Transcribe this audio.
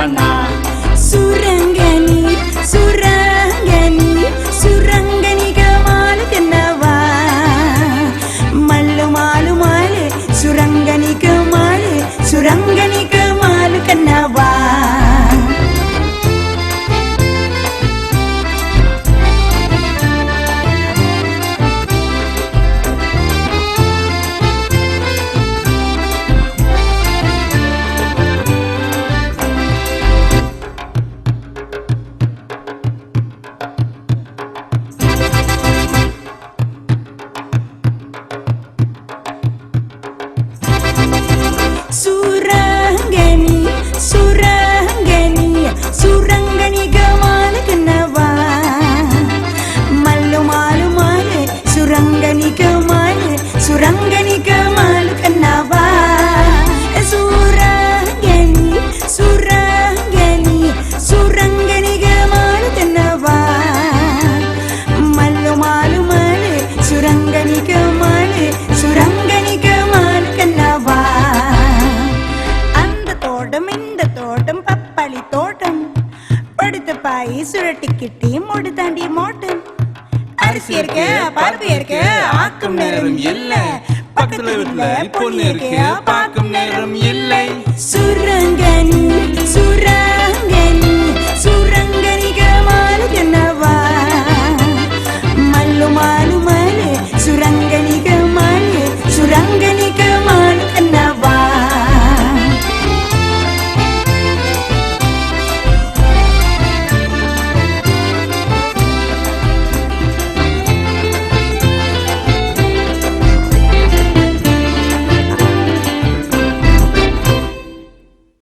கண்ணா சுரங்கனி சுரங்கனி சுரங்கனி கமாலு கண்ணவா மல்லு mall mall சுரங்கனி கமாலு கண்ணவா சுரங்கனி சுரங்கனி சுரங்கனி கமாலு கண்ணவா மல்லு mall mall சுரங்கனி கமாலு கண்ணவா சுரங்கனி சுரங்கனி சுரங்கனி கமாலு கண்ணவா மல்லு mall mall சுரங்கனி கமாலு கண்ணவா இந்த தோட்டம் பப்பாளி தோட்டம் படுத்த பாய் சுரட்டி கிட்டி மூடு தாண்டி மோட்டம் அரிசி இருக்க பருப்பு இருக்க ஆக்கும் நேரம் இல்லை பக்கத்துல பொண்ணு இருக்கு பார்க்கும் நேரம் இல்லை சுரங்க